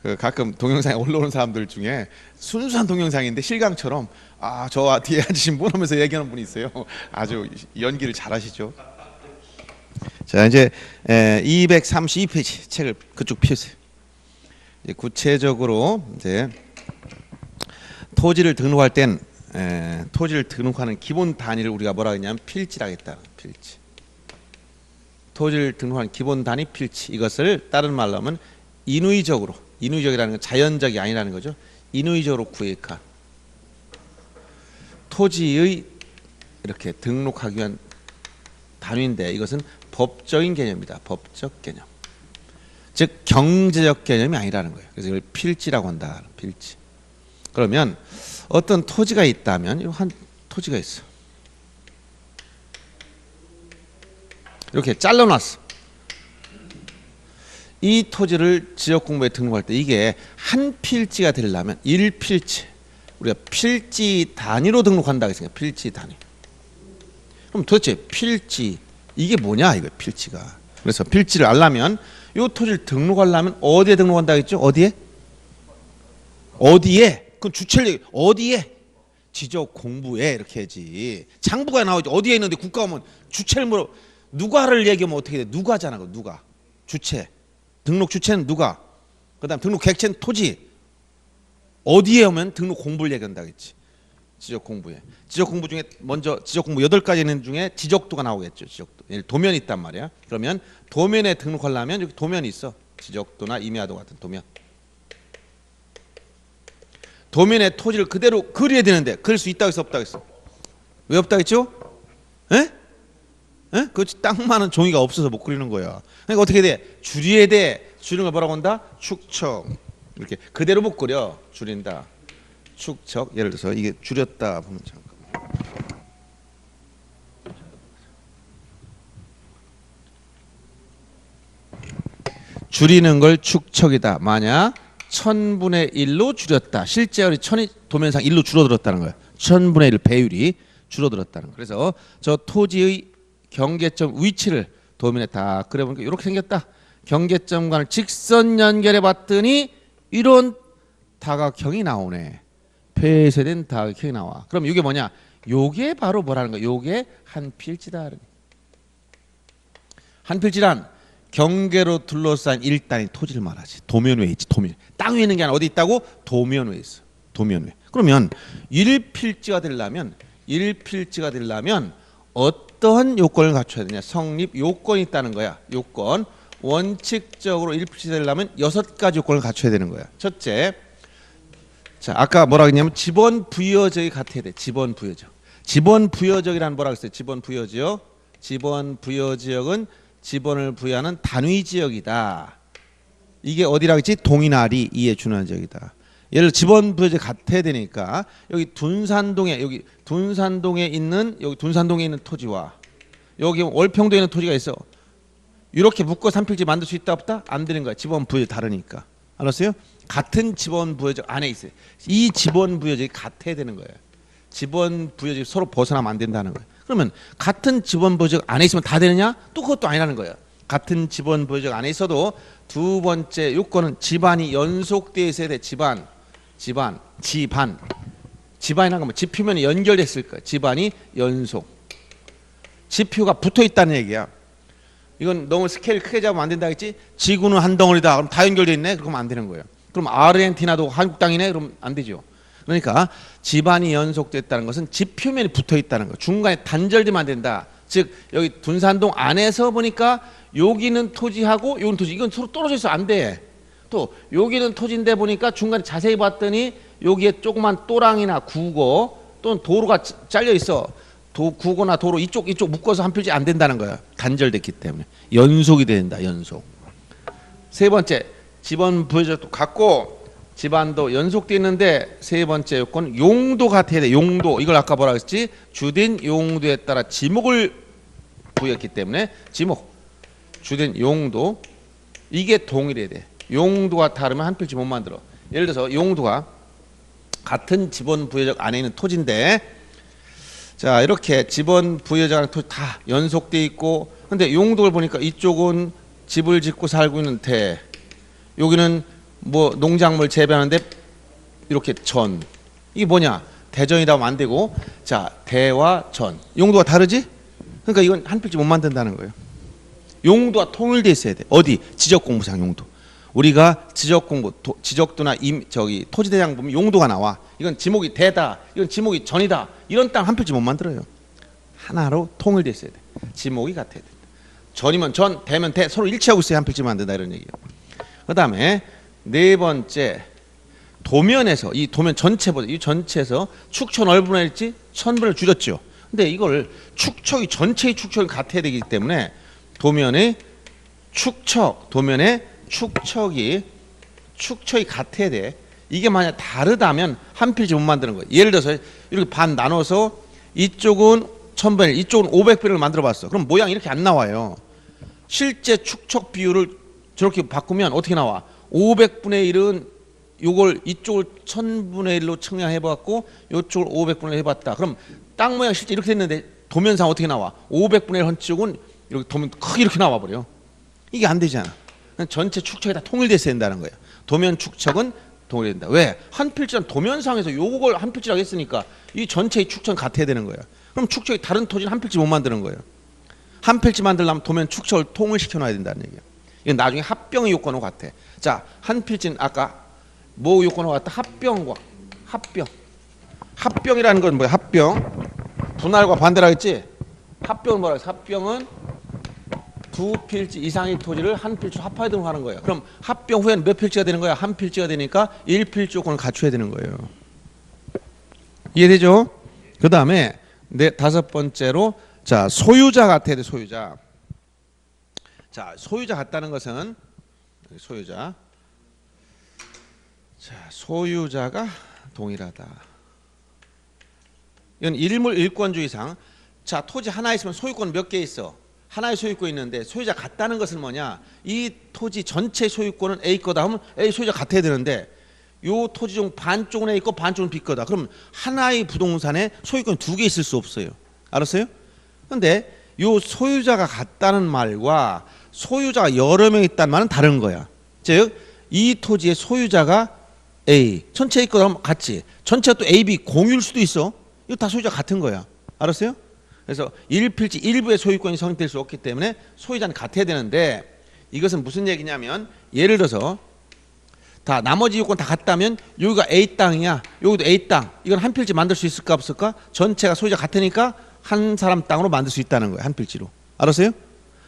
그 가끔 동영상에 올라오는 사람들 중에 순수한 동영상인데 실강처럼 저 뒤에 앉으신 분 하면서 얘기하는 분이 있어요. 아주 연기를 잘하시죠. 자, 이제 232페이지 책을 그쪽 펴세요. 이제 구체적으로 이제 토지를 등록할 땐 토지를 등록하는 기본 단위를 우리가 뭐라 했냐면 필지라고 했다. 필지. 토지를 등록하는 기본 단위 필지. 이것을 다른 말로 하면 인위적으로, 인위적이라는 건 자연적이 아니라는 거죠. 인위적으로 구획한 토지의 이렇게 등록하기 위한 단위인데 이것은 법적인 개념이다. 법적 개념. 즉 경제적 개념이 아니라는 거예요. 그래서 이걸 필지라고 한다. 필지. 그러면 어떤 토지가 있다면 한 토지가 있어. 이렇게 잘라놨어. 이 토지를 지역공부에 등록할 때 이게 한 필지가 되려면 1필지, 우리가 필지 단위로 등록한다 했으니까 필지 단위. 그럼 도대체 필지 이게 뭐냐 이거 필지가. 그래서 필지를 알려면 이 토지를 등록하려면 어디에 등록한다 했죠? 어디에? 어디에? 그럼 주체를 어디에? 지적공부에 이렇게 해야지. 장부가 나오지. 어디에 있는데 국가 오면 주체를 물어. 누가를 얘기하면 어떻게 돼? 누가잖아. 누가. 주체. 등록 주체는 누가. 그 다음 등록 객체는 토지. 어디에 오면 등록 공부를 얘기한다겠지. 지적공부에. 지적공부 중에 먼저 지적공부 8가지 있는 중에 지적도가 나오겠죠. 지적도. 도면이 있단 말이야. 그러면 도면에 등록하려면 여기 도면이 있어. 지적도나 임야도 같은 도면. 도면에 토지를 그대로 그려야 되는데 그릴 수 있다고 해서 없다고 했어. 왜 없다고 했죠? 에? 에? 그 딱 많은 종이가 없어서 못 그리는 거야. 그러니까 어떻게 돼? 줄여야 돼. 줄이는 걸 뭐라고 한다? 축척. 이렇게 그대로 못 그려. 줄인다. 축척. 예를 들어서 이게 줄였다 보면 잠깐만. 줄이는 걸 축척이다. 만약 1000분의 1로 줄였다. 실제 우리 천이 도면상 1로 줄어들었다는 거예요. 1000분의 1 배율이 줄어들었다는 거예요. 그래서 저 토지의 경계점 위치를 도면에 다 그려보니까 이렇게 생겼다. 경계점과를 직선 연결해 봤더니 이런 다각형이 나오네. 폐쇄된 다각형이 나와. 그럼 이게 뭐냐? 요게 바로 뭐라는 거야? 요게 한 필지다. 한 필지란 경계로 둘러싼 일단의 토지를 말하지. 도면 위에 있지. 도면. 땅 위에 있는 게 아니라 어디 있다고? 도면 위에 있어. 도면 위에. 그러면 1필지가 되려면 어떠한 요건을 갖춰야 되냐? 성립 요건이 있다는 거야. 요건. 원칙적으로 1필지 되려면 6가지 요건을 갖춰야 되는 거야. 첫째. 자, 아까 뭐라 그랬냐면 지번 부여적이 같아야 돼. 지번 부여적. 지번 부여적이라는 뭐라 그랬어요? 지번 부여지역. 지번 부여지역은 지번을 부여하는 단위 지역이다. 이게 어디라고 했지? 동이나리 이에 준하는 지역이다. 예를 들어 지번 부여지 같아야 되니까 여기 둔산동에 있는 토지와 여기 월평도에 있는 토지가 있어. 이렇게 묶어 산필지 만들 수 있다 없다? 안 되는 거야. 지번 부여지 다르니까. 알았어요? 같은 지번 부여지 안에 있어요. 이 지번 부여지 같아야 되는 거예요. 지번 부여지 서로 벗어나면 안 된다는 거예요. 그러면 같은 지번 부여지 안에 있으면 다 되느냐? 또 그것도 아니라는 거예요. 같은 지번 부여지 안에 있어도 두 번째 요건은 집안이 연속되어 있어야 돼. 집안이라는 건 지표면이 연결됐을 거야. 집안이 연속. 지표가 붙어 있다는 얘기야. 이건 너무 스케일 크게 잡으면 안 된다 했지. 지구는 한 덩어리다. 그럼 다 연결돼 있네. 그러면 안 되는 거예요. 그럼 아르헨티나도 한국 땅이네. 그럼 안 되죠. 그러니까 집안이 연속됐다는 것은 지표면이 붙어 있다는 거. 중간에 단절되면 안 된다. 즉 여기 둔산동 안에서 보니까 여기는 토지하고 여기는 토지. 이건 서로 떨어져 있어 안 돼. 또 여기는 토지인데 보니까 중간에 자세히 봤더니 여기에 조그만 또랑이나 구고 또는 도로가 잘려 있어. 구고나 도로 이쪽 묶어서 한 필지 안 된다는 거야. 단절됐기 때문에. 연속이 된다. 연속. 세 번째 지번 부여적도 같고 집안도 연속되어 있는데 세 번째 요건 용도 같아야 돼. 용도. 이걸 아까 뭐라 그랬지? 주된 용도에 따라 지목을 부여했기 때문에 지목. 주된 용도. 이게 동일해야 돼. 용도가 다르면 한 필지 못 만들어. 예를 들어서 용도가 같은 지번 부여적 안에 있는 토지인데 자 이렇게 지번 부여적 안에 토지 다 연속돼 있고 근데 용도를 보니까 이쪽은 집을 짓고 살고 있는 태 여기는 뭐 농작물 재배하는데 이렇게 전. 이게 뭐냐? 대전이라고 하면 안 되고, 자, 대와 전. 용도가 다르지? 그러니까 이건 한 필지 못 만든다는 거예요. 용도가 통일돼 있어야 돼. 어디? 지적공부상 용도. 우리가 지적공부, 지적도나 토지대장 보면 용도가 나와. 이건 지목이 대다, 이건 지목이 전이다. 이런 땅 한 필지 못 만들어요. 하나로 통일돼 있어야 돼. 지목이 같아야 돼. 전이면 전, 대면 대, 서로 일치하고 있어야 한 필지 만든다 이런 얘기예요. 그 다음에 네 번째, 도면에서 이 도면 전체보다 이 전체에서 축척 얼마나 했지? 1000분을 줄였죠. 근데 이걸 축척이 전체의 축척이 같아야 되기 때문에 도면의 축척이 같아야 돼. 이게 만약 다르다면 한 필지 못 만드는 거예요. 예를 들어서 이렇게 반 나눠서 이쪽은 1000분의 1, 이쪽은 500분을 만들어 봤어. 그럼 모양이 이렇게 안 나와요. 실제 축척 비율을 저렇게 바꾸면 어떻게 나와? 500분의 1은 요걸 이쪽을 1000분의 1로 측량해봤고 이쪽을 500분의 1 해봤다. 그럼 땅 모양 실제 이렇게 됐는데 도면상 어떻게 나와? 500분의 1 한쪽은 이렇게 도면 크게 이렇게 나와버려. 이게 안 되잖아. 전체 축척이 다 통일됐어야 된다는 거예요. 도면 축척은 통일된다. 왜? 한 필지랑 도면상에서 요걸 한 필지라고 했으니까 이 전체의 축척은 같아야 되는 거예요. 그럼 축척이 다른 토지는 한 필지 못 만드는 거예요. 한 필지 만들려면 도면 축척을 통일시켜 놔야 된다는 얘기예요. 이건 나중에 합병의 요건과 같아. 자, 한 필지는 아까 뭐 요건과 같다? 합병과 합병. 합병이라는 건 뭐야? 합병. 분할과 반대라 했지? 합병은 뭐라 했어? 합병은 두 필지 이상의 토지를 한 필지로 합하도록 하는 거예요. 그럼 합병 후에는 몇 필지가 되는 거야? 한 필지가 되니까 1필지 요건을 갖춰야 되는 거예요. 이해되죠? 그 다음에 다섯 번째로 자, 소유자 같아야 돼. 소유자. 자, 소유자 같다는 것은 소유자. 자, 소유자가 동일하다. 이건 일물 일권주의상. 자, 토지 하나 있으면 소유권 몇 개 있어? 하나의 소유권이 있는데 소유자 같다는 것은 뭐냐? 이 토지 전체 소유권은 A 거다 하면 A 소유자 같아야 되는데 요 토지 중 반쪽은 A 거 반쪽은 B 거다. 그럼 하나의 부동산에 소유권 두 개 있을 수 없어요. 알았어요? 그런데 요 소유자가 같다는 말과 소유자가 여러 명 있다는 말은 다른 거야. 즉 이 토지의 소유자가 A, 전체 A 거다 하면 같지. 전체가 또 A, B 공유일 수도 있어. 이거 다 소유자 같은 거야. 알았어요? 그래서 1필지 일부의 소유권이 성립될 수 없기 때문에 소유자는 같아야 되는데 이것은 무슨 얘기냐면 예를 들어서 다 나머지 요건 다 같다면 여기가 A 땅이야. 여기도 A 땅. 이건 한 필지 만들 수 있을까 없을까? 전체가 소유자 같으니까 한 사람 땅으로 만들 수 있다는 거예요. 한 필지로. 알았어요?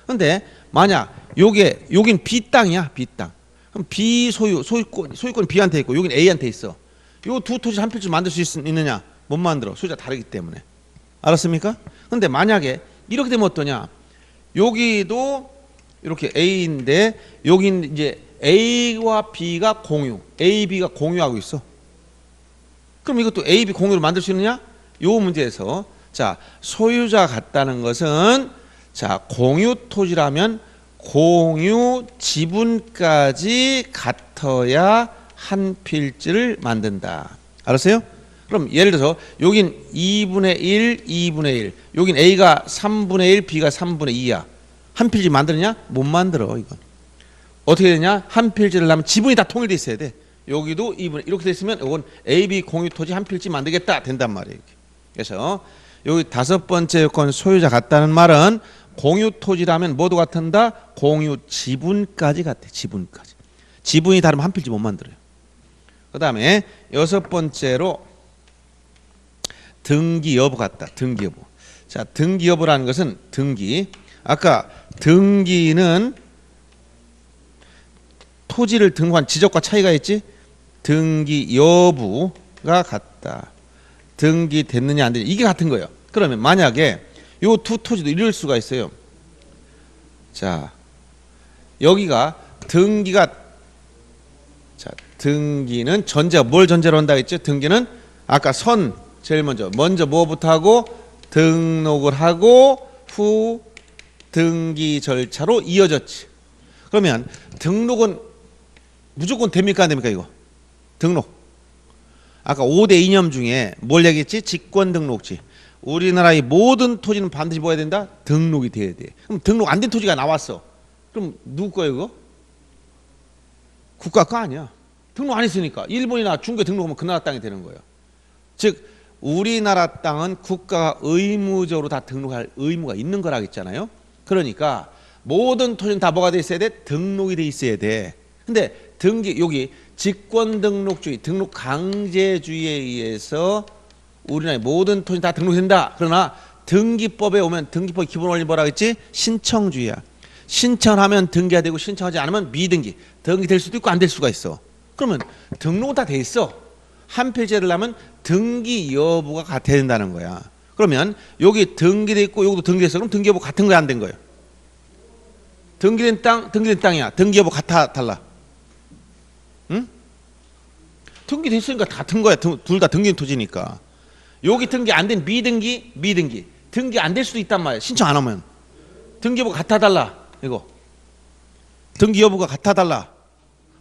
근데 만약 여긴 B 땅이야. B 땅. 그럼 B 소유권이 B한테 있고 여긴 A한테 있어. 요 두 토지 한 필지 만들 수 있느냐? 못 만들어. 소유자 다르기 때문에. 알았습니까? 근데 만약에 이렇게 되면 어떠냐? 여기도 이렇게 A인데 여긴 이제 A와 B가 공유, A, B가 공유하고 있어. 그럼 이것도 A, B 공유로 만들 수 있느냐? 요 문제에서 자, 소유자 같다는 것은 자, 공유 토지라면 공유 지분까지 같아야 한 필지를 만든다. 알았어요? 그럼 예를 들어서 여긴 2분의 1, 2분의 1. 여긴 A가 3분의 1, B가 3분의 2야. 한 필지 만드느냐? 못 만들어 이건. 어떻게 되냐? 한 필지를 하면 지분이 다 통일돼 있어야 돼. 여기도 2분의 이렇게 됐으면 이건 A, B 공유 토지 한 필지 만들겠다 된단 말이에요. 그래서 여기 다섯 번째 요건 소유자 같다는 말은 공유 토지라면 모두 같은다? 공유 지분까지 같아. 지분까지. 지분이 다르면 한 필지 못 만들어요. 그 다음에 여섯 번째로 등기 여부 같다. 등기 여부. 자, 등기 여부라는 것은 등기. 아까 등기는 토지를 등기한 지적과 차이가 있지? 등기 여부가 같다. 등기 됐느냐 안 됐느냐 이게 같은 거예요. 그러면 만약에 요 두 토지도 이럴 수가 있어요. 자, 여기가 등기가 자, 등기는 전제가 뭘 전제로 한다 했죠? 등기는 아까 제일 먼저 뭐부터 하고 등록을 하고 후 등기 절차로 이어졌지. 그러면 등록은 무조건 됩니까 안 됩니까 이거? 등록. 아까 5대 이념 중에 뭘 얘기했지? 직권 등록지. 우리나라의 모든 토지는 반드시 뭐 해야 된다? 등록이 돼야 돼. 그럼 등록 안 된 토지가 나왔어. 그럼 누구 거예요 그거? 국가 거 아니야. 등록 안 했으니까 일본이나 중국에 등록하면 그 나라 땅이 되는 거예요. 즉 우리나라 땅은 국가가 의무적으로 다 등록할 의무가 있는 거라 했잖아요. 그러니까 모든 토지는 다 뭐가 돼 있어야 돼? 등록이 돼 있어야 돼. 근데 등기 여기 직권등록주의, 등록 강제주의에 의해서 우리나라의 모든 토지 다 등록된다. 그러나 등기법에 오면 등기법 기본 원리 뭐라 했지? 신청주의야. 신청하면 등기가 되고 신청하지 않으면 미등기. 등기될 수도 있고 안 될 수가 있어. 그러면 등록은 다 돼 있어. 한 필지를 하면 등기 여부가 같아야 된다는 거야. 그러면 여기 등기돼 있고 여기도 등기됐어. 그럼 등기 여부 같은 거야 안 된 거예요? 등기된 땅이야. 등기 여부 같아 달라? 응? 등기됐으니까 같은 거야. 둘 다 등기된 토지니까. 여기 등기 안 된 미등기. 등기 안 될 수도 있단 말이야. 신청 안 하면. 등기 여부 같아 달라? 이거. 등기 여부가 같아 달라?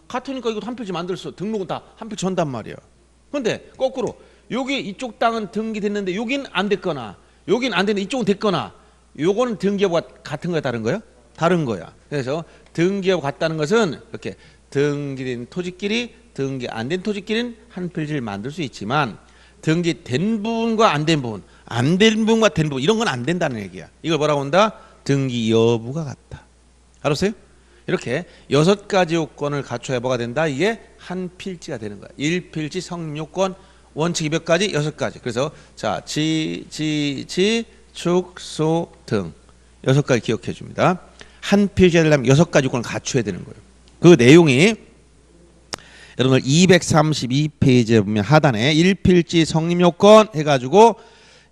같으니까 이것도 한 필지 만들었어. 등록은 다 한 필지 한단 말이야. 근데 거꾸로 여기 이쪽 땅은 등기됐는데 여긴 안 됐거나 여긴 안 됐는데 이쪽은 됐거나 요거는 등기 여부가 같은 거야 다른 거야? 다른 거야. 그래서 등기 여부 같다는 것은 이렇게 등기된 토지끼리 등기 안 된 토지끼리는 한 필지를 만들 수 있지만 등기된 부분과 안 된 부분, 안 된 부분과 된 부분 이런 건 안 된다는 얘기야. 이걸 뭐라고 한다? 등기 여부가 같다. 알았어요? 이렇게 6가지 요건을 갖춰야 뭐가 된다? 이게 한 필지가 되는 거야. 1필지 성립요건 원칙이 몇 가지? 6가지. 그래서 자, 축소 등 6가지 기억해 줍니다. 한 필지가 되려면 6가지 요건을 갖춰야 되는 거예요. 그 내용이 여러분들 232페이지에 보면 하단에 1필지 성립요건 해가지고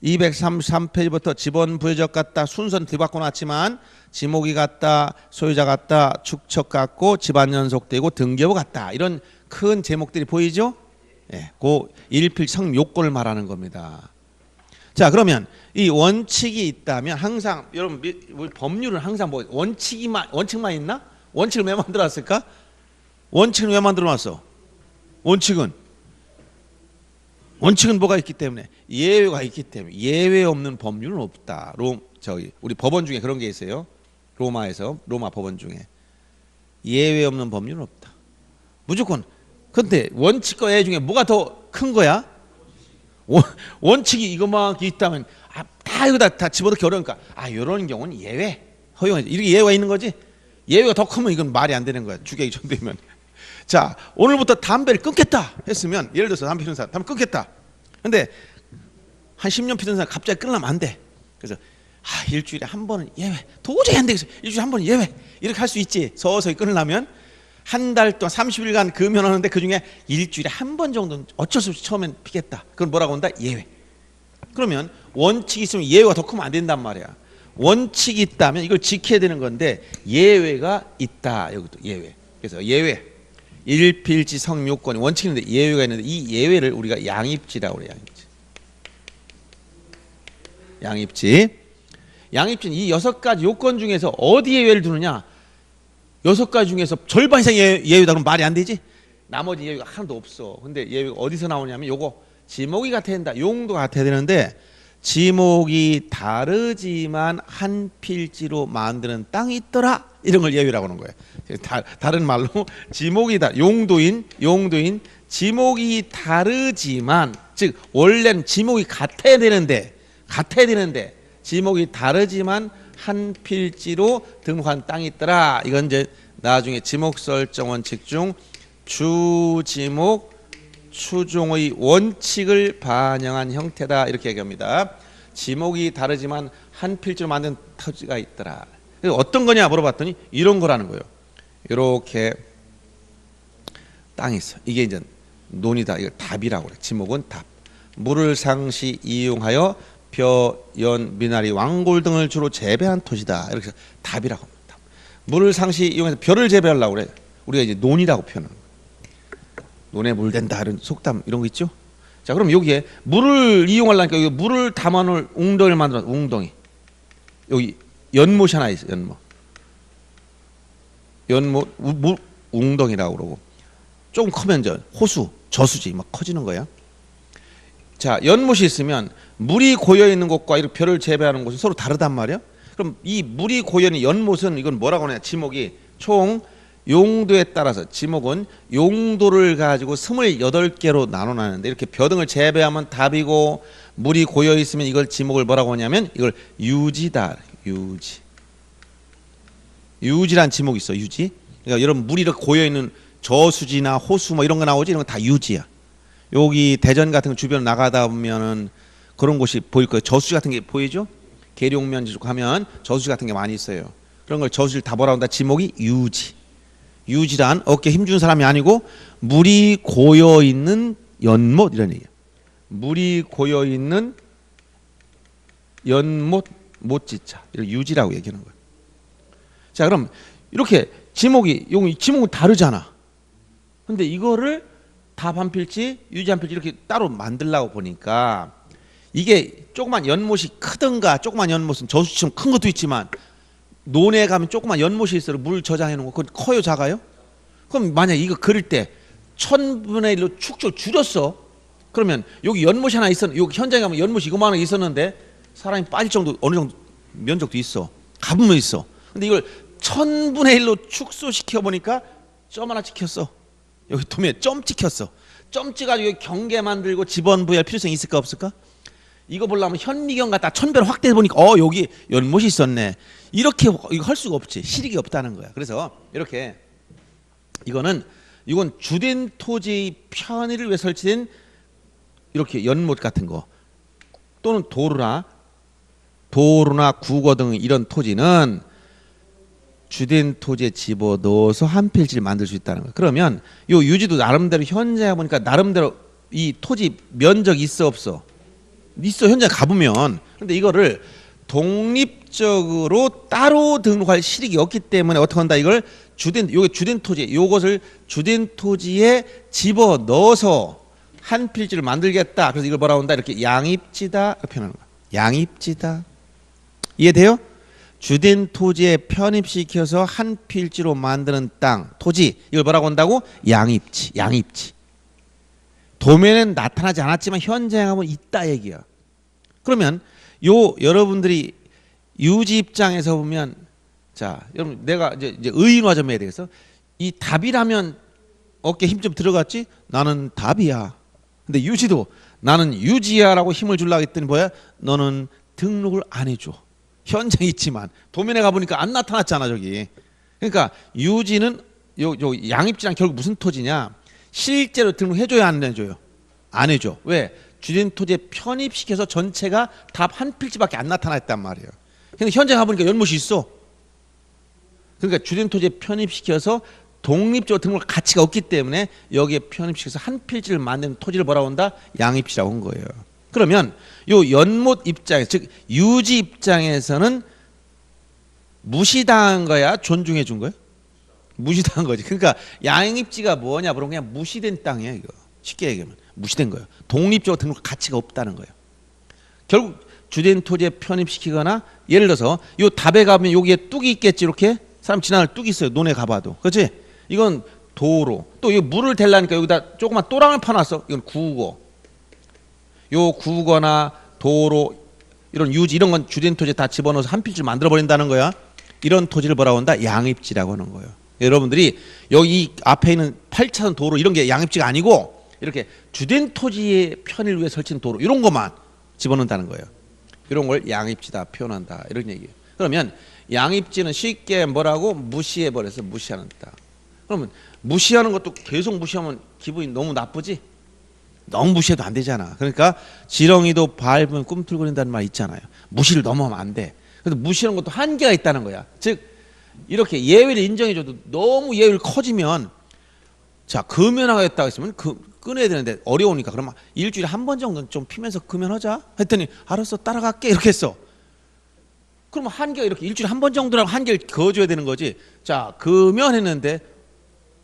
233페이지부터 지번 부여적 같다 순서는 뒤바꿔 놨지만 지목이 같다 소유자 같다 축척 같고 집안 연속되고 등기여부 같다 이런 큰 제목들이 보이죠? 예, 그 1필지 성립 요건을 말하는 겁니다. 자 그러면 이 원칙이 있다면 항상 여러분 우리 법률은 항상 뭐 원칙만 있나? 원칙을 왜 만들었을까? 원칙은 왜 만들어놨어? 원칙은 뭐가 있기 때문에 예외가 있기 때문에 예외 없는 법률은 없다. 우리 법원 중에 그런 게 있어요. 로마 법원 중에 예외 없는 법률은 없다. 무조건. 근데 원칙과 예외 중에 뭐가 더 큰 거야? 원칙이 이것만 있다면 다 이거 다 집어넣기 어려우니까 이런 경우는 예외 허용해. 이렇게 예외가 있는 거지. 예외가 더 크면 이건 말이 안 되는 거야. 주객이 정되면. 자 오늘부터 담배를 끊겠다 했으면 예를 들어서 담배 피우는 사람 담배 끊겠다. 근데 한 10년 피우는 사람 갑자기 끊으면 안 돼. 그래서 일주일에 한 번은 예외. 도저히 안 되겠어. 일주일에 한 번은 예외. 이렇게 할 수 있지. 서서히 끊으려면 한 달 동안 30일간 금연하는데 그중에 일주일에 한 번 정도는 어쩔 수 없이 처음엔 피겠다. 그건 뭐라고 한다? 예외. 그러면 원칙이 있으면 예외가 더 크면 안 된단 말이야. 원칙이 있다면 이걸 지켜야 되는 건데 예외가 있다. 여기도 예외. 그래서 예외. 1필지 성립요건이 원칙인데 예외가 있는데 이 예외를 우리가 양입지라고 그래요. 양입지는 이 6가지 요건 중에서 어디 예외를 두느냐? 6가지 중에서 절반 이상 예외다 그러면 말이 안 되지? 나머지 예외가 하나도 없어. 근데 예외가 어디서 나오냐면 요거 지목이 같아야 된다. 용도가 같아야 되는데 지목이 다르지만 한 필지로 만드는 땅이 있더라. 이런 걸 예외라고 하는 거예요. 다른 말로 지목이다. 용도인 지목이 다르지만 즉 원래는 지목이 같아야 되는데 지목이 다르지만 한 필지로 등록한 땅이 있더라. 이건 이제 나중에 지목 설정 원칙 중 주지목 추종의 원칙을 반영한 형태다. 이렇게 얘기합니다. 지목이 다르지만 한 필지로 만든 토지가 있더라. 어떤 거냐 물어봤더니 이런 거라는 거예요. 이렇게 땅이 있어. 이게 이제 논이다. 이거 답이라고 그래. 지목은 답. 물을 상시 이용하여 벼, 연, 미나리, 왕골 등을 주로 재배한 토지다. 이렇게 해서 답이라고 합니다. 물을 상시 이용해서 벼를 재배하려고 그래. 우리가 이제 논이라고 표현하는 거예요. 논에 물 댄다 이런 속담 이런 거 있죠. 자 그럼 여기에 물을 이용하려니까 여기 물을 담아놓을 웅덩이를 만들어. 웅덩이. 여기 연못이 하나 있어. 연못 웅덩이라고 그러고 조금 커면 호수 저수지 막 커지는 거야. 자 연못이 있으면 물이 고여 있는 곳과 이렇게 벼를 재배하는 곳은 서로 다르단 말이야. 그럼 이 물이 고여 있는 연못은 이건 뭐라고 하냐? 지목이 총 용도에 따라서 지목은 용도를 가지고 28개로 나눠나는데 이렇게 벼등을 제외하면 답이고 물이 고여 있으면 이걸 지목을 뭐라고 하냐면 이걸 유지다. 유지란 지목이 있어. 유지. 그러니까 여러분 물이 이렇게 고여 있는 저수지나 호수 뭐 이런 거 나오지 이런 거 다 유지야. 여기 대전 같은 거 주변 나가다 보면은 그런 곳이 보일 거예요. 저수지 같은 게 보이죠? 계룡면 지쪽 하면 저수지 같은 게 많이 있어요. 그런 걸 저수지를 다 뭐라고 한다? 지목이 유지. 유지란 어깨에 힘주는 사람이 아니고 물이 고여 있는 연못 이런 얘기야. 물이 고여 있는 연못 못지차 이걸 유지라고 얘기하는 거예요. 자, 그럼 이렇게 지목이 여기 지목은 다르잖아. 근데 이거를 답 한 필지, 유지 한 필지 이렇게 따로 만들려고 보니까 이게 조그만 연못이 크든가 조그만 연못은 저수지처럼 큰 것도 있지만 논에 가면 조그만 연못이 있어요. 물 저장해 놓은 거. 그건 커요, 작아요? 그럼 만약 이거 그릴 때 1000분의 1로 축소 줄였어. 그러면 여기 연못이 하나 있었는데 여기 현장에 가면 연못이 이거만 있었는데 사람이 빠질 정도 어느 정도 면적도 있어. 가보면 있어. 근데 이걸 1000분의 1로 축소시켜 보니까 점 하나 찍혔어. 여기 도면에 점 찍혔어. 점 찍어가지고 경계 만들고 지번부여할 필요성이 있을까 없을까? 이거 보려면 현미경 갖다 1000배로 확대해 보니까 여기 연못이 있었네. 이렇게 이거 할 수가 없지. 실익이 없다는 거야. 그래서 이렇게 이건 주된 토지의 편의를 위해 설치된 이렇게 연못 같은 거 또는 도로나 국어 등 이런 토지는 주된 토지에 집어넣어서 한 필지를 만들 수 있다는 거예요. 그러면 이 유지도 나름대로 현장에 보니까 나름대로 이 토지 면적이 있어 없어? 있어. 현장에 가보면. 근데 이거를 독립적으로 따로 등록할 실익이 없기 때문에 어떻게 한다? 이걸 요게 주된 토지, 요것을 주된 토지에 집어넣어서 한 필지를 만들겠다. 그래서 이걸 뭐라고 한다? 이렇게 양입지다 이렇게 표현하는 거야. 양입지다. 이해돼요? 주된 토지에 편입시켜서 한 필지로 만드는 땅, 토지 이걸 뭐라고 한다고? 양입지. 도면엔 나타나지 않았지만 현장에 가면 있다 얘기야. 그러면 여러분들이 유지 입장에서 보면 자, 여러분 내가 이제 의인화 좀 해야 되겠어. 이 답이라면 어깨 힘 좀 들어갔지? 나는 답이야. 근데 유지도 나는 유지야라고 힘을 주려고 했더니 뭐야? 너는 등록을 안 해줘. 현장에 있지만 도면에 가보니까 안 나타났잖아 저기. 그러니까 유지는 요 양입지랑 결국 무슨 토지냐? 실제로 등록해줘야 안 해줘요? 안 해줘. 왜? 주된 토지에 편입시켜서 전체가 답 한 필지밖에 안 나타났단 말이에요. 근데 현장에 가보니까 연못이 있어. 그러니까 주된 토지에 편입시켜서 독립적으로 등록할 가치가 없기 때문에 여기에 편입시켜서 한 필지를 만드는 토지를 뭐라고 한다? 양입지라고 한 거예요. 그러면 요 연못 입장에서 즉 유지 입장에서는 무시당한 거야? 존중해 준 거야? 무시당한 거지. 그러니까 양입지가 뭐냐 물으면 그냥 무시된 땅이야 이거. 쉽게 얘기하면 무시된 거예요. 독립적으로 등록 가치가 없다는 거예요. 결국 주된 토지에 편입시키거나 예를 들어서 요 답에 가면 여기에 뚝이 있겠지. 이렇게 사람 지나갈 뚝이 있어요. 논에 가봐도. 그렇지? 이건 도로. 또 이 물을 대려니까 여기다 조그만 또랑을 파놨어. 이건 구거. 요 구거나 도로 이런 유지 이런 건 주된 토지에 다 집어넣어서 한 필지를 만들어 버린다는 거야. 이런 토지를 뭐라고 한다? 양입지라고 하는 거예요. 여러분들이 여기 앞에 있는 8차선 도로 이런 게 양입지가 아니고 이렇게 주된 토지의 편의를 위해 설치된 도로 이런 것만 집어넣는다는 거예요. 이런 걸 양입지다 표현한다 이런 얘기예요. 그러면 양입지는 쉽게 뭐라고? 무시해 버려서 무시하는 땅. 그러면 무시하는 것도 계속 무시하면 기분이 너무 나쁘지? 너무 무시해도 안 되잖아. 그러니까 지렁이도 밟으면 꿈틀거린다는 말 있잖아요. 무시를 너무 하면 안 돼. 그래서 무시하는 것도 한계가 있다는 거야. 즉 이렇게 예외를 인정해줘도 너무 예외를 커지면 자 금연하겠다고 했으면 끊어야 되는데 어려우니까 그러면 일주일에 한 번 정도는 좀 피면서 금연하자 했더니 알았어 따라갈게 이렇게 했어. 그러면 한계가 이렇게 일주일에 한 번 정도라고 한계를 그어줘야 되는 거지. 자 금연했는데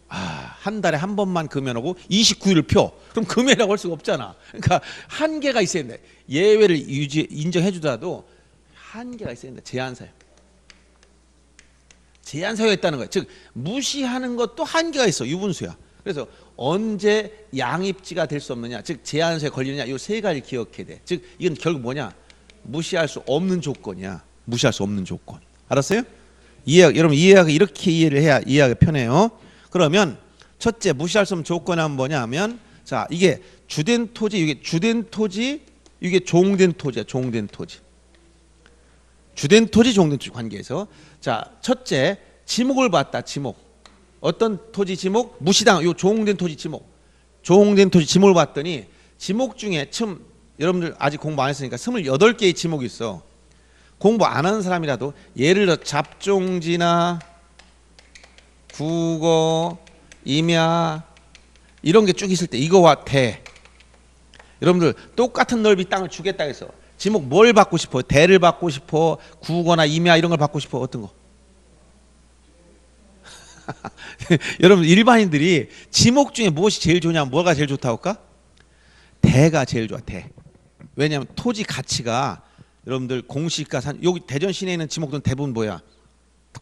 한 달에 한 번만 금연하고 29일을 펴. 그럼 금연이라고 할 수가 없잖아. 그러니까 한계가 있어야 된다. 예외를 인정해 주더라도 한계가 있어야 된다. 제한사유가 있다는 거야. 즉 무시하는 것도 한계가 있어. 유분수야. 그래서 언제 양입지가 될 수 없느냐, 즉 제한사유에 걸리느냐, 이 세 가지를 기억해야 돼. 즉 이건 결국 뭐냐? 무시할 수 없는 조건이야. 무시할 수 없는 조건. 알았어요? 여러분 이해하기 이렇게 이해를 해야 이해하기 편해요. 그러면 첫째 무시할 수 없는 조건은 뭐냐면 자 이게 주된 토지 이게 주된 토지 이게 종된 토지야. 종된 토지. 주된 토지 종된 토지 관계에서 자 첫째 지목을 봤다. 지목. 어떤 토지 지목? 무시당 요 종된 토지 지목. 종된 토지 지목을 봤더니 지목 중에 처음 여러분들 아직 공부 안 했으니까 28개의 지목이 있어. 공부 안 하는 사람이라도 예를 들어 잡종지나 국어, 임야 이런 게 쭉 있을 때 이거와 대 여러분들 똑같은 넓이 땅을 주겠다 해서 지목 뭘 받고 싶어요? 대를 받고 싶어? 국어나 임야 이런 걸 받고 싶어? 어떤 거? 여러분 일반인들이 지목 중에 무엇이 제일 좋냐면 뭐가 제일 좋다고 할까? 대가 제일 좋아. 대. 왜냐하면 토지 가치가 여러분들 공시가 산 여기 대전 시내에 있는 지목들은 대부분 뭐야?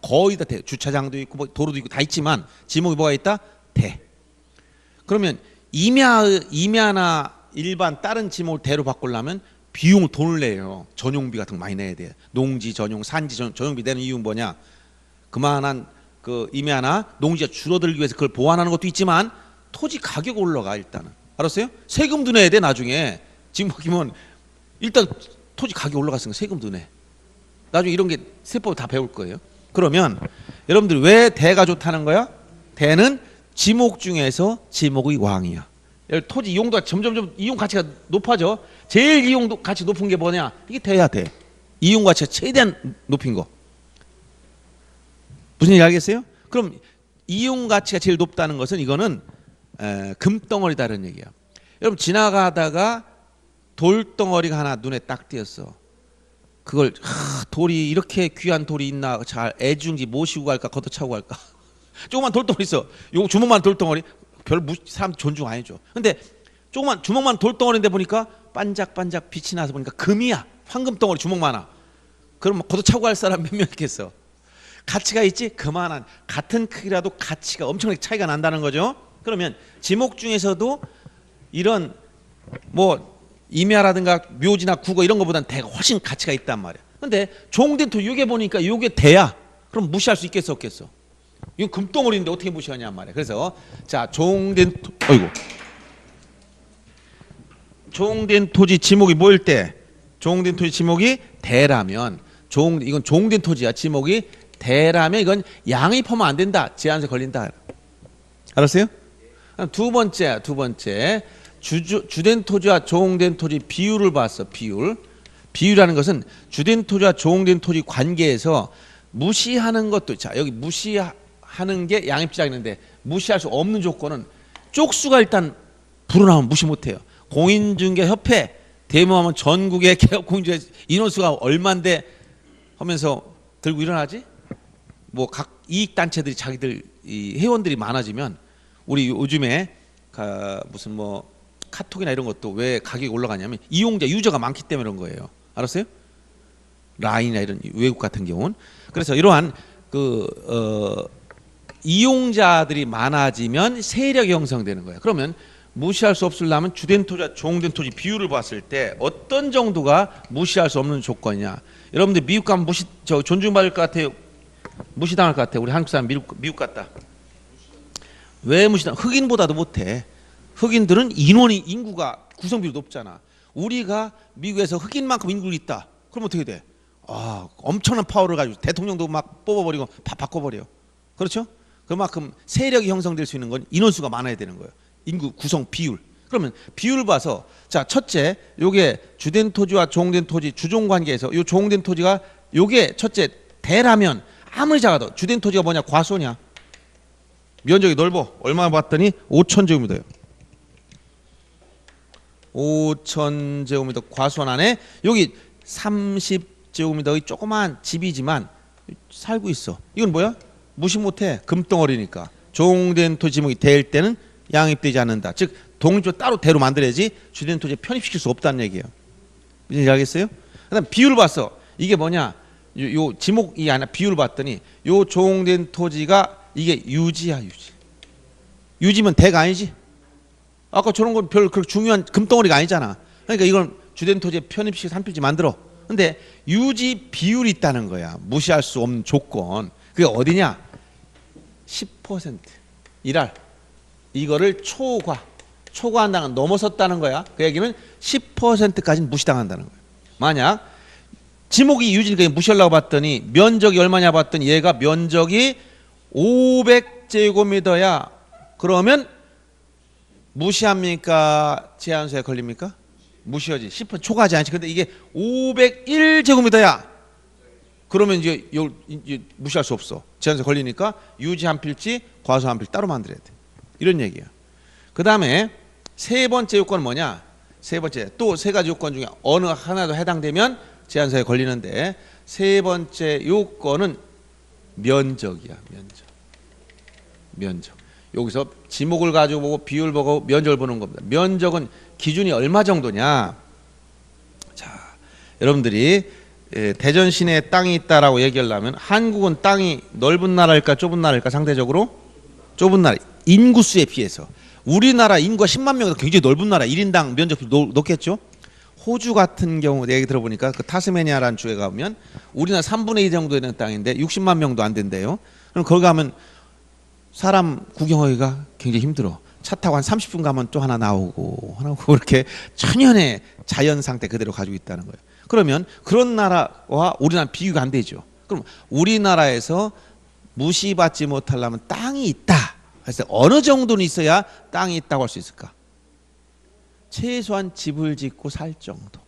거의 다 대. 주차장도 있고 뭐 도로도 있고 다 있지만 지목이 뭐가 있다? 대. 그러면 임야나 일반 다른 지목을 대로 바꾸려면 비용을 돈을 내요. 전용비 같은 거 많이 내야 돼. 농지 전용, 산지 전용비 내는 이유는 뭐냐? 그만한 그 임야나 농지가 줄어들기 위해서 그걸 보완하는 것도 있지만 토지 가격 올라가 일단은. 알았어요? 세금도 내야 돼 나중에. 지금 보면 일단 토지 가격 올라갔으니까 세금도 내. 나중에 이런 게 세법 다 배울 거예요. 그러면 여러분들 왜 대가 좋다는 거야? 대는 지목 중에서 지목의 왕이야. 토지 이용도가 점점점 이용 가치가 높아져. 제일 이용 가치 높은 게 뭐냐? 이게 대야 대. 이용 가치가 최대한 높인 거. 무슨 얘기 알겠어요? 그럼 이용 가치가 제일 높다는 것은 이거는 금덩어리다는 얘기야. 여러분 지나가다가 돌덩어리가 하나 눈에 딱 띄었어. 그걸 돌이 이렇게 귀한 돌이 있나 잘 애중지 모시고 갈까 걷어차고 갈까. 조그만 돌덩어리 있어. 요거 주먹만 돌덩어리 별 사람 존중 안 해줘. 근데 조그만 주먹만 돌덩어리인데 보니까 반짝반짝 빛이 나서 보니까 금이야. 황금 덩어리 주먹만하. 그럼 걷어차고 갈 사람 몇 명 있겠어. 가치가 있지? 그만한 같은 크기라도 가치가 엄청나게 차이가 난다는 거죠. 그러면 지목 중에서도 이런 뭐 임야라든가 묘지나 국어 이런 것보다는 대가 훨씬 가치가 있단 말이야. 근데 종된 토지 이게 보니까 이게 대야. 그럼 무시할 수 있겠어 없겠어? 이건 금덩어리인데 어떻게 무시하냐 말이야. 그래서 자 종된 토지 지목이 뭐일 때? 종된 토지 지목이 대라면 이건 종된 토지야. 지목이 대라면 이건 양입하면 안 된다. 제한세 걸린다. 알았어요? 두 번째 주된 토지와 종된 토지 비율을 봤어. 비율이라는 것은 주된 토지와 종된 토지 관계에서 무시하는 것도 자 여기 무시하는 게 양입지가 있는데 무시할 수 없는 조건은 쪽수가 일단 불어나면 무시 못해요. 공인중개협회 대모하면 전국의 개업공인중개 인원수가 얼만데 하면서 들고 일어나지? 뭐 각 이익단체들이 자기들 이 회원들이 많아지면 우리 요즘에 무슨 뭐 카톡이나 이런 것도 왜 가격이 올라가냐면 이용자 유저가 많기 때문에 그런 거예요. 알았어요? 라인이나 이런 외국 같은 경우는 그래서 이러한 이용자들이 많아지면 세력이 형성되는 거예요. 그러면 무시할 수 없으려면 주된 토지와 종된 토지 비율을 봤을 때 어떤 정도가 무시할 수 없는 조건이냐? 여러분들 미국 가면 존중받을 것 같아요? 무시당할 것 같아요? 우리 한국 사람 미국 갔다. 왜 무시당? 흑인보다도 못해. 흑인들은 인구가 구성비도 높잖아. 우리가 미국에서 흑인만큼 인구가 있다. 그럼 어떻게 돼? 엄청난 파워를 가지고 대통령도 막 뽑아버리고 바꿔버려. 그렇죠? 그만큼 세력이 형성될 수 있는 건 인원수가 많아야 되는 거예요. 인구 구성 비율. 그러면 비율을 봐서 자 첫째 요게 주된 토지와 종된 토지 주종 관계에서 요 종된 토지가 요게 첫째 대라면 아무리 작아도 주된 토지가 뭐냐? 과소냐? 면적이 넓어. 얼마 봤더니 5,000제곱미터예요. 5,000제곱미터 과수원 안에 여기 30제곱미터의 조그만 집이지만 살고 있어. 이건 뭐야? 무시 못해. 금덩어리니까. 종된 토지 지목이 대일 때는 양입되지 않는다. 즉 독립적으로 따로 대로 만들어야지 주된 토지에 편입시킬 수 없다는 얘기예요. 이제 알겠어요? 그다음 비율을 봤어. 이게 뭐냐? 요 지목이 아니라 비율을 봤더니 요 종된 토지가 이게 유지야. 유지면 대가 아니지? 아까 저런 건 별 그렇게 중요한 금덩어리가 아니잖아. 그러니까 이건 주된 토지에 편입시켜서 한 필지 만들어. 근데 유지 비율이 있다는 거야. 무시할 수 없는 조건. 그게 어디냐? 10% 일할 이거를 초과한다는 건 넘어섰다는 거야. 그 얘기는 10%까지는 무시당한다는 거야. 만약 지목이 유지니까 무시하려고 봤더니 면적이 얼마냐 봤더니 얘가 면적이 500제곱미터야. 그러면 무시합니까? 제한소에 걸립니까? 무시하지. 10% 초과하지 않지. 근데 이게 501제곱미터야. 그러면 이제 무시할 수 없어. 제한소에 걸리니까 유지 한 필지, 과수 한 필지 따로 만들어야 돼. 이런 얘기야. 그 다음에 세 번째 요건은 뭐냐? 세 번째 또 세 가지 요건 중에 어느 하나도 해당되면 제한소에 걸리는데 세 번째 요건은 면적이야. 면적. 여기서 지목을 가지고 보고 비율 보고 면적을 보는 겁니다. 면적은 기준이 얼마 정도냐? 자, 여러분들이 대전 시내에 땅이 있다라고 얘기하려면 한국은 땅이 넓은 나라일까 좁은 나라일까? 상대적으로 좁은 나라. 인구수에 비해서 우리나라 인구가 10만 명에서 굉장히 넓은 나라. 1인당 면적도 높겠죠? 호주 같은 경우 얘기 들어보니까 그 타스메니아라는 주에 가면 우리나라 3분의 2 정도 되는 땅인데 60만 명도 안 된대요. 그럼 거기 가면 사람 구경하기가 굉장히 힘들어. 차 타고 한 30분 가면 또 하나 나오고 그렇게 천연의 자연 상태 그대로 가지고 있다는 거예요. 그러면 그런 나라와 우리나라 비교가 안 되죠. 그럼 우리나라에서 무시받지 못하려면 땅이 있다. 그래서 어느 정도는 있어야 땅이 있다고 할 수 있을까? 최소한 집을 짓고 살 정도.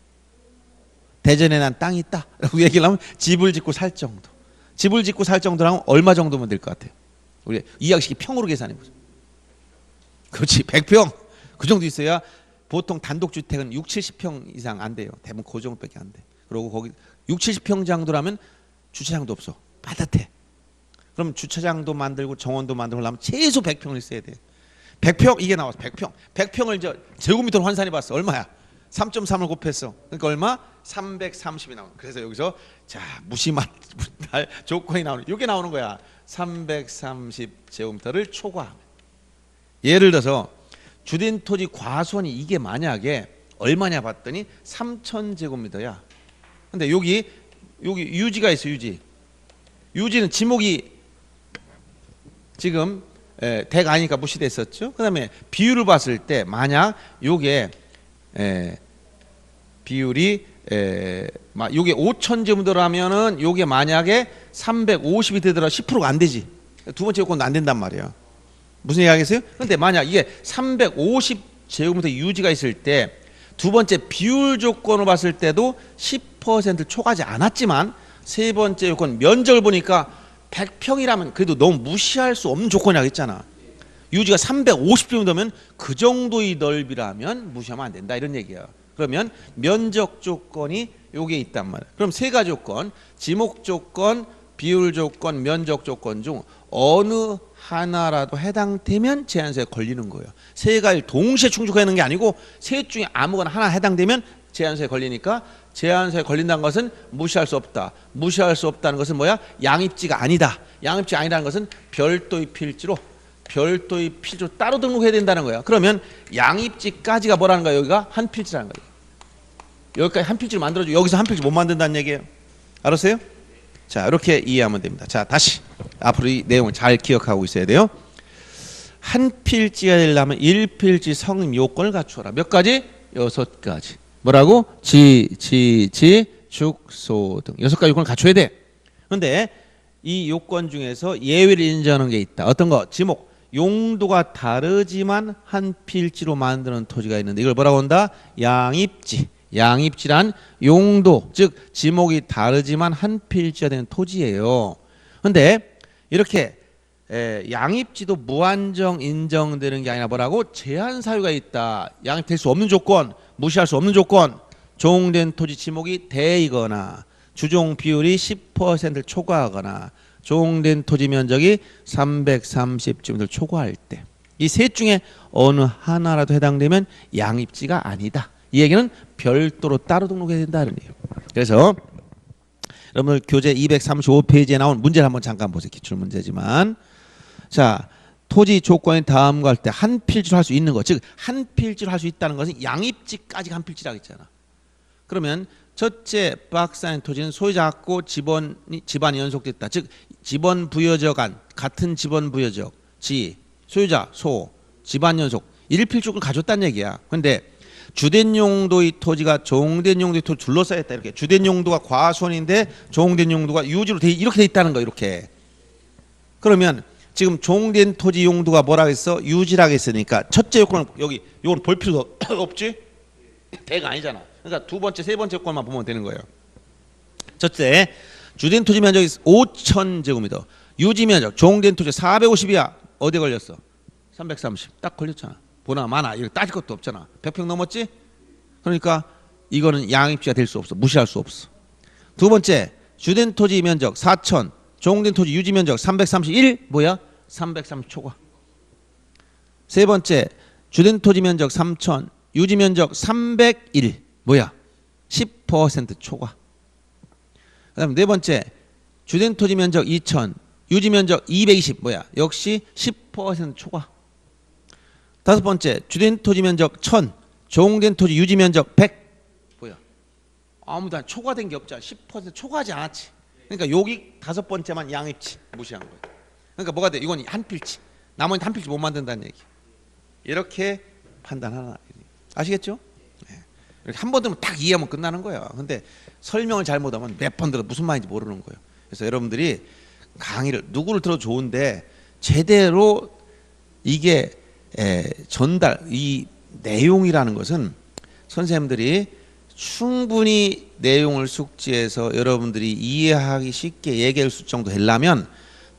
대전에 난 땅이 있다 라고 얘기를 하면 집을 짓고 살 정도. 집을 짓고 살 정도라면 얼마 정도면 될 것 같아요? 우리 이학식이 평으로 계산해보죠. 그렇지, 100평 그 정도 있어야. 보통 단독주택은 6, 70평 이상 안 돼요. 대부분 그 정도밖에 안 돼. 그리고 거기 6, 70평 정도라면 주차장도 없어. 빠듯해. 그럼 주차장도 만들고 정원도 만들고 하려면 최소 100평을 써야 돼. 100평 이게 나와서 100평. 100평을 저 제곱미터로 환산해 봤어. 얼마야? 3.3을 곱했어. 그러니까 얼마? 330이 나오는. 그래서 여기서 자 무심할 조건이 나오는. 이게 나오는 거야. 330제곱미터를 초과하면. 예를 들어서 주된 토지 과수원이 이게 만약에 얼마냐 봤더니 3,000제곱미터야. 근데 여기 유지가 있어. 유지는 지목이 지금 대가 아니니까 무시됐었죠. 그 다음에 비율을 봤을 때 만약 요게 비율이 요게 5,000제곱미터라면은 요게 만약에 350이 되더라 10%가 안 되지. 두 번째 요건도 안 된단 말이에요. 무슨 얘기 하겠어요? 근데 만약 이게 350제곱미터 유지가 있을 때 두 번째 비율 조건을 봤을 때도 10%를 초과하지 않았지만 세 번째 요건 면적을 보니까 100평이라면 그래도 너무 무시할 수 없는 조건이라고 했잖아. 유지가 350평이면 그 정도의 넓이라면 무시하면 안 된다 이런 얘기야. 그러면 면적 조건이 요게 있단 말이야. 그럼 세 가지 조건, 지목 조건, 비율 조건, 면적 조건 중 어느 하나라도 해당되면 제한소에 걸리는 거예요. 세 가지를 동시에 충족하는 게 아니고 셋 중에 아무거나 하나 해당되면 제한소에 걸리니까 제한소에 걸린다는 것은 무시할 수 없다. 무시할 수 없다는 것은 뭐야? 양입지가 아니다. 양입지가 아니라는 것은 별도의 필지로 따로 등록해야 된다는 거야. 그러면 양입지까지가 뭐라는 거야? 여기가 한 필지라는 거예요. 여기까지 한 필지를 만들어줘. 여기서 한 필지 못 만든다는 얘기예요. 알았어요? 자, 이렇게 이해하면 됩니다. 자, 다시 앞으로 이 내용을 잘 기억하고 있어야 돼요. 한 필지가 되려면 1필지 성립 요건을 갖추어라. 몇 가지? 6가지. 뭐라고? 죽소 등 6가지 요건을 갖춰야 돼. 그런데 이 요건 중에서 예외를 인정하는 게 있다. 어떤 거? 지목. 용도가 다르지만 한 필지로 만드는 토지가 있는데 이걸 뭐라고 한다? 양입지. 양입지란 용도, 즉 지목이 다르지만 한 필지가 되는 토지예요. 그런데 이렇게 양입지도 무한정 인정되는 게 아니라 뭐라고? 제한 사유가 있다. 양입될 수 없는 조건, 무시할 수 없는 조건. 조응된 토지 지목이 대이거나 주종 비율이 10%를 초과하거나 조응된 토지 면적이 330제곱미터를 초과할 때 이 셋 중에 어느 하나라도 해당되면 양입지가 아니다. 이 얘기는 별도로 따로 등록해야 된다는 얘기예요. 그래서 여러분들 교재 235페이지에 나온 문제를 한번 잠깐 보세요. 기출문제지만 자 토지 조건이 다음과 할 때 한 필지로 할 수 있는 것, 즉 한 필지로 할 수 있다는 것은 양입지까지 한 필지라고 했잖아. 그러면 첫째, 박스 안의 토지는 소유자하고 집안이 연속됐다. 즉 집원 부여적 안, 같은 집원 부여적, 소유자, 집안 연속, 일필족을 가졌다는 얘기야. 근데 주된 용도의 토지가 종된 용도의 토지 둘러싸여 있다. 이렇게 주된 용도가 과수원인데 종된 용도가 유지로 이렇게 돼 있다는 거. 이렇게. 그러면 지금 종된 토지 용도가 뭐라고 했어? 유지라고 했으니까 첫째 요건은 여기 요건 볼 필요도 없지? 대가 아니잖아. 그러니까 두 번째, 세 번째 요건만 보면 되는 거예요. 첫째, 주된 토지 면적이 5,000제곱미터, 유지 면적 종된 토지 450이야. 어디에 걸렸어? 330. 딱 걸렸잖아. 보나 마나 이거 따질 것도 없잖아. 100평 넘었지? 그러니까 이거는 양입지가 될 수 없어. 무시할 수 없어. 두 번째, 주된 토지 면적 4,000, 종된 토지 유지 면적 331 뭐야? 330 초과. 세 번째, 주된 토지 면적 3,000, 유지 면적 301 뭐야? 10% 초과. 그다음 네 번째, 주된 토지 면적 2,000, 유지 면적 220 뭐야? 역시 10% 초과. 다섯 번째, 주된 토지 면적 1,000, 종된 토지 유지 면적 100 뭐야? 아무도 초과된 게 없잖아. 10% 초과하지 않았지. 그러니까 여기 다섯 번째만 양입지 무시한 거예요. 그러니까 뭐가 돼? 이건 한 필지. 나머지 한 필지 못 만든다는 얘기. 이렇게 판단하나. 아시겠죠? 네. 이렇게 한 번 들으면 딱 이해하면 끝나는 거야. 근데 설명을 잘못하면 몇 번 들어 무슨 말인지 모르는 거예요. 그래서 여러분들이 강의를 누구를 들어도 좋은데 제대로 이게 전달, 이 내용이라는 것은 선생님들이 충분히 내용을 숙지해서 여러분들이 이해하기 쉽게 얘기할 수 정도 되려면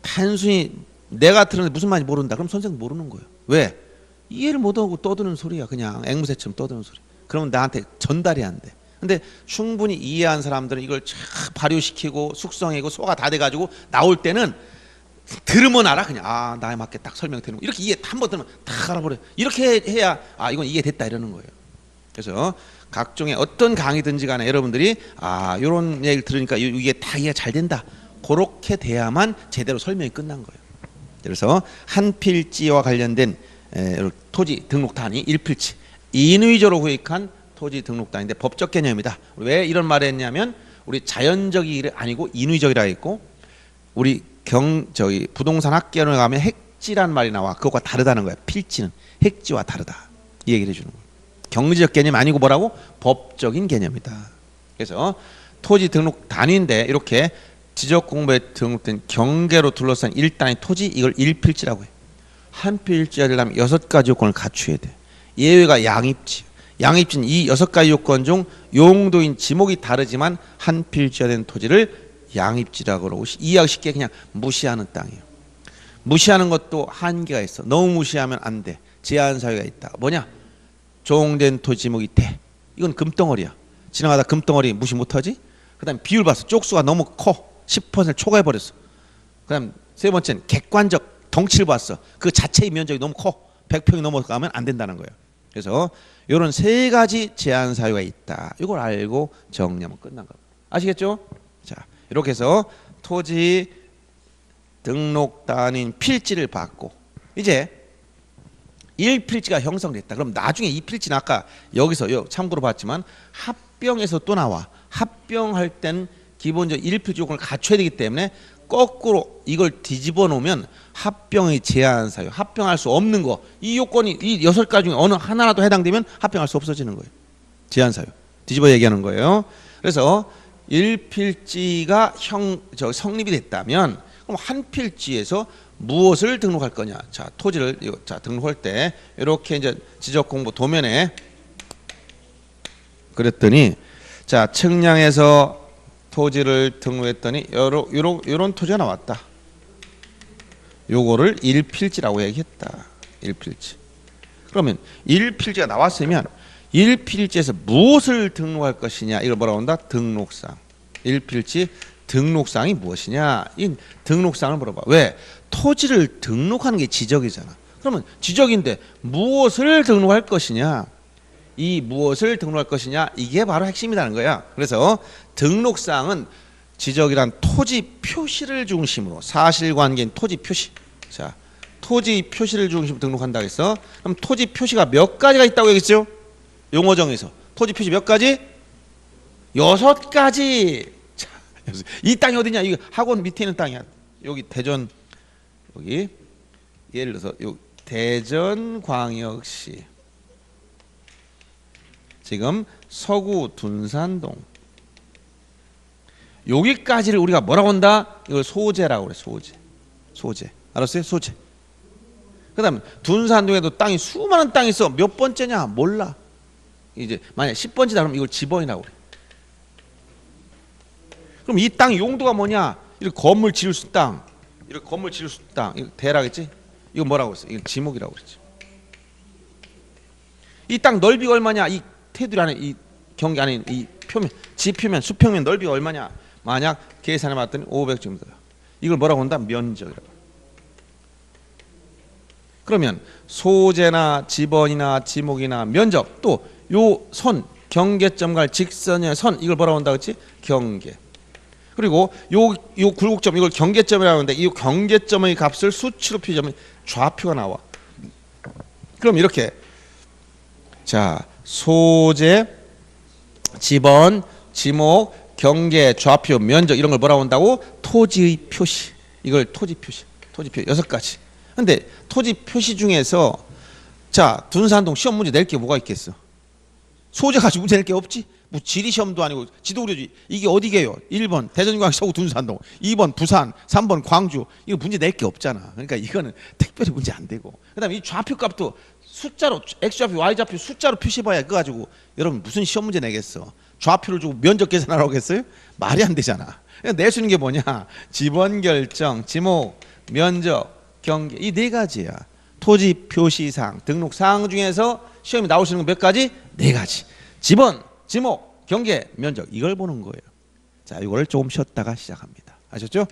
단순히 내가 들었는데 무슨 말인지 모른다. 그럼 선생님 모르는 거예요. 왜? 이해를 못하고 떠드는 소리야. 그냥 앵무새처럼 떠드는 소리. 그러면 나한테 전달이 안 돼. 근데 충분히 이해한 사람들은 이걸 쫙 발효시키고 숙성하고 소화가 다 돼가지고 나올 때는 들으면 알아. 그냥 나에 맞게 딱 설명되는 거. 이렇게 이해 한 번 들으면 다 알아버려. 이렇게 해야 이건 이해됐다 이러는 거예요. 그래서 각종의 어떤 강의든지 간에 여러분들이 이런 얘기를 들으니까 이게 다 이해가 잘 된다. 그렇게 돼야만 제대로 설명이 끝난 거예요. 그래서 한 필지와 관련된 토지 등록단위 1필지, 인위적으로 구입한 토지 등록단인데 법적 개념이다. 왜 이런 말을 했냐면 우리 자연적이 아니고 인위적이라 했고 우리 부동산 학계론에 가면 핵지란 말이 나와. 그것과 다르다는 거야. 필지는 핵지와 다르다. 이 얘기를 해주는 거예요. 경제적 개념이 아니고 뭐라고? 법적인 개념이다. 그래서 토지 등록 단위인데 이렇게 지적공부에 등록된 경계로 둘러싼 1단위 토지 이걸 1필지라고 해. 한 필지가 되려면 6가지 요건을 갖춰야 돼. 예외가 양입지. 양입지는 이 6가지 요건 중 용도인 지목이 다르지만 한 필지가 된 토지를 양입지라고 그러고 이해하기 쉽게 그냥 무시하는 땅이에요. 무시하는 것도 한계가 있어. 너무 무시하면 안 돼. 제한 사유가 있다. 뭐냐? 종된 토지 지목이 돼. 이건 금덩어리야. 지나가다 금덩어리 무시 못하지? 그 다음에 비율 봤어. 쪽수가 너무 커. 10% 초과해버렸어. 그 다음 세 번째는 객관적 덩치를 봤어. 그 자체의 면적이 너무 커. 100평이 넘어가면 안 된다는 거예요. 그래서 이런 세 가지 제한 사유가 있다. 이걸 알고 정리하면 끝난 겁니다. 아시겠죠? 자, 이렇게 해서 토지 등록 단위인 필지를 받고 이제 1필지가 형성됐다. 그럼 나중에 2필지는 아까 여기서 참고로 봤지만 합병에서 또 나와. 합병할 땐 기본적 1필지 요건을 갖춰야 되기 때문에 거꾸로 이걸 뒤집어 놓으면 합병의 제한 사유, 합병할 수 없는 거, 이 요건이 이 6가지 중에 어느 하나라도 해당되면 합병할 수 없어지는 거예요. 제한 사유. 뒤집어 얘기하는 거예요. 그래서 1필지가 성립이 됐다면 그럼 한 필지에서 무엇을 등록할 거냐? 자, 토지를 등록할 때 이렇게 이제 지적 공부 도면에 그랬더니 자, 측량해서 토지를 등록했더니 요런 토지가 나왔다. 요거를 1필지라고 얘기했다. 1필지. 그러면 1필지가 나왔으면 1필지에서 무엇을 등록할 것이냐? 이걸 뭐라고 한다? 등록상. 1필지 등록상이 무엇이냐? 이 등록상을 물어봐. 왜? 토지를 등록하는 게 지적이잖아. 그러면 지적인데 무엇을 등록할 것이냐? 이 무엇을 등록할 것이냐? 이게 바로 핵심이라는 거야. 그래서 등록사항은 지적이란 토지 표시를 중심으로 사실관계인 토지 표시. 자, 토지 표시를 중심으로 등록한다고 했어. 그럼 토지 표시가 몇 가지가 있다고 얘기했죠? 용어정에서 토지 표시 몇 가지? 6가지. 자, 이 땅이 어디냐? 이거 학원 밑에 있는 땅이야. 여기 대전, 여기 예를 들어서 요 대전광역시, 지금 서구 둔산동, 여기까지를 우리가 뭐라고 한다? 이걸 소재라고 그래. 소재. 알았어요? 소재. 그다음 둔산동에도 땅이 수많은 땅이 있어. 몇 번째냐? 몰라. 이제 만약 10번째다 그러면 이걸 지번이라고 그래. 그럼 이 땅 용도가 뭐냐? 이렇게 건물 지을 수 땅, 이렇게 건물 지을 수 땅, 이거 대라겠지? 이거 뭐라고 했어? 이거 지목이라고 그랬지. 이 땅 넓이가 얼마냐? 이 테두리 안에, 이 경계 안에 이 표면, 지표면, 수평면 넓이가 얼마냐? 만약 계산해 봤더니 500제곱미터. 이걸 뭐라고 한다? 면적이라고. 그러면 소재나 지번이나 지목이나 면적, 또 요 선, 경계점과 직선의 선, 이걸 뭐라고 한다 그랬지? 경계. 그리고 요 굴곡점, 이걸 경계점이라고 하는데 이 경계점의 값을 수치로 표시하면 좌표가 나와. 그럼 이렇게, 자, 소재, 지번, 지목, 경계, 좌표, 면적, 이런 걸 뭐라고 한다고? 토지의 표시. 이걸 토지 표시 6가지. 근데 토지 표시 중에서, 자, 둔산동 시험 문제 낼 게 뭐가 있겠어? 소재 가지고 문제 낼 게 없지? 뭐 지리 시험도 아니고 지도 그려지. 이게 어디게요? 1번 대전광역 서구 둔산동, 2번 부산, 3번 광주. 이거 문제 낼 게 없잖아. 그러니까 이거는 특별히 문제 안 되고. 그다음에 이 좌표 값도 숫자로, x좌표, y좌표 숫자로 표시해봐야 그거 가지고 여러분 무슨 시험 문제 내겠어? 좌표를 주고 면적 계산하라고 했어요? 말이 안 되잖아. 낼 수 있는 게 뭐냐? 지번 결정, 지목, 면적, 경계, 이 4가지야. 토지 표시사항, 등록사항 중에서 시험이 나올 수 있는 건 몇 가지? 4가지. 지번, 지목, 경계, 면적, 이걸 보는 거예요. 자, 이걸 조금 쉬었다가 시작합니다. 아셨죠?